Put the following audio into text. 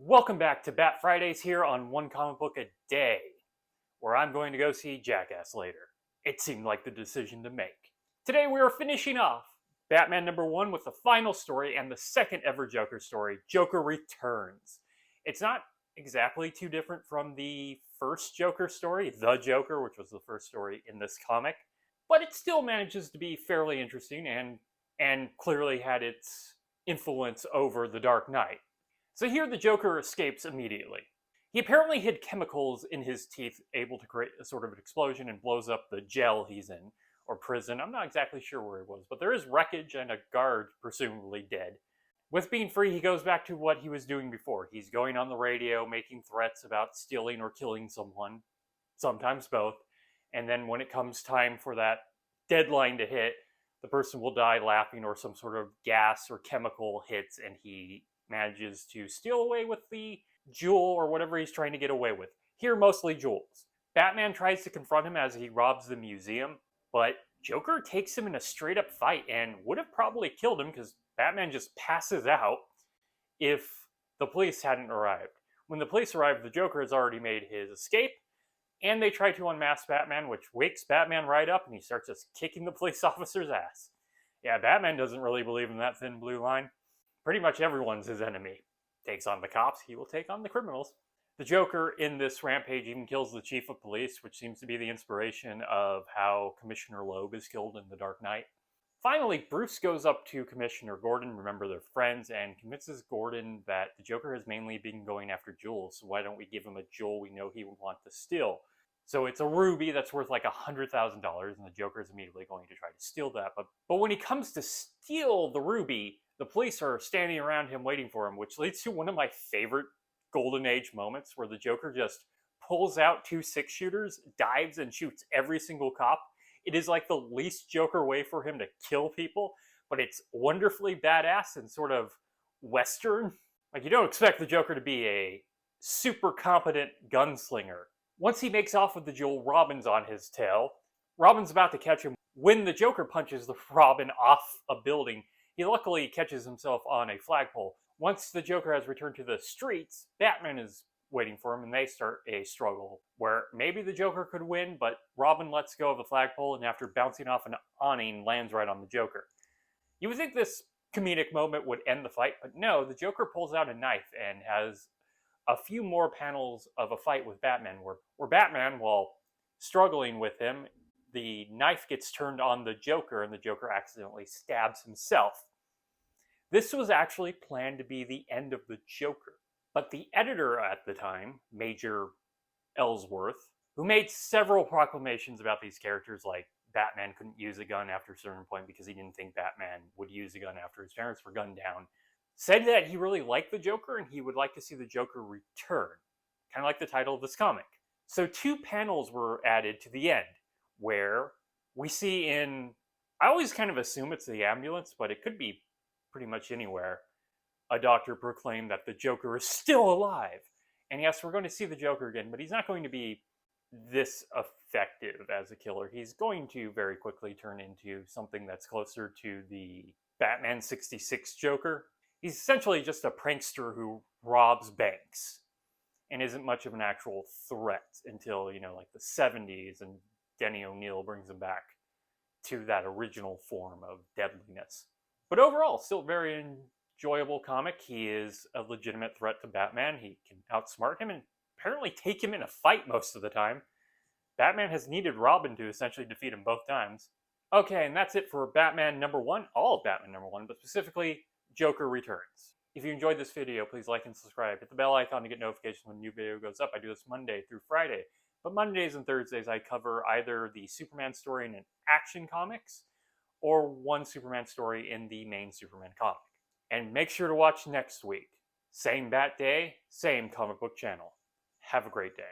Welcome back to Bat Fridays here on One Comic Book a Day, where I'm going to go see Jackass later. It seemed like the decision to make. Today we are finishing off Batman #1 with the final story and the second ever Joker story, Joker Returns. It's not exactly too different from the first Joker story, The Joker, which was the first story in this comic, but it still manages to be fairly interesting and clearly had its influence over The Dark Knight. So here the Joker escapes immediately. He apparently hid chemicals in his teeth, able to create a sort of an explosion and blows up the jail he's in, or prison. I'm not exactly sure where he was, but there is wreckage and a guard presumably dead. With being free, he goes back to what he was doing before. He's going on the radio, making threats about stealing or killing someone, sometimes both, and then when it comes time for that deadline to hit, the person will die laughing or some sort of gas or chemical hits and he manages to steal away with the jewel or whatever he's trying to get away with. Here, mostly jewels. Batman tries to confront him as he robs the museum, but Joker takes him in a straight up fight and would have probably killed him because Batman just passes out if the police hadn't arrived. When the police arrive, the Joker has already made his escape, and they try to unmask Batman, which wakes Batman right up and he starts just kicking the police officer's ass. Yeah, Batman doesn't really believe in that thin blue line. Pretty much everyone's his enemy. Takes on the cops, he will take on the criminals. The Joker in this rampage even kills the chief of police, which seems to be the inspiration of how Commissioner Loeb is killed in The Dark Knight. Finally, Bruce goes up to Commissioner Gordon, remember they're friends, and convinces Gordon that the Joker has mainly been going after jewels, so why don't we give him a jewel we know he would want to steal? So it's a ruby that's worth like $100,000, and the Joker is immediately going to try to steal that. But when he comes to steal the ruby, the police are standing around him waiting for him, which leads to one of my favorite Golden Age moments where the Joker just pulls out 2 6-shooters, dives, and shoots every single cop. It is like the least Joker way for him to kill people, but it's wonderfully badass and sort of Western. Like, you don't expect the Joker to be a super competent gunslinger. Once he makes off with the jewel, Robin's on his tail. Robin's about to catch him when the Joker punches the Robin off a building. He luckily catches himself on a flagpole. Once the Joker has returned to the streets, Batman is waiting for him, and they start a struggle where maybe the Joker could win, but Robin lets go of the flagpole, and after bouncing off an awning, lands right on the Joker. You would think this comedic moment would end the fight, but no, the Joker pulls out a knife and has a few more panels of a fight with Batman, where Batman, while struggling with him, the knife gets turned on the Joker, and the Joker accidentally stabs himself. This was actually planned to be the end of the Joker, but the editor at the time, Major Ellsworth, who made several proclamations about these characters, like Batman couldn't use a gun after a certain point because he didn't think Batman would use a gun after his parents were gunned down, said that he really liked the Joker and he would like to see the Joker return, kind of like the title of this comic. So 2 panels were added to the end, where we see I always kind of assume it's the ambulance, but it could be pretty much anywhere, a doctor proclaimed that the Joker is still alive. And yes, we're going to see the Joker again, but he's not going to be this effective as a killer. He's going to very quickly turn into something that's closer to the Batman 66 Joker. He's essentially just a prankster who robs banks and isn't much of an actual threat until, like the 70s, and Denny O'Neil brings him back to that original form of deadliness. But overall, still very enjoyable comic. He is a legitimate threat to Batman. He can outsmart him and apparently take him in a fight most of the time. Batman has needed Robin to essentially defeat him both times. Okay, and that's it for Batman #1, all of Batman #1, but specifically Joker Returns. If you enjoyed this video, please like and subscribe. Hit the bell icon to get notifications when a new video goes up. I do this Monday through Friday. But Mondays and Thursdays, I cover either the Superman story in an Action Comics or one Superman story in the main Superman comic. And make sure to watch next week. Same Bat Day, same comic book channel. Have a great day.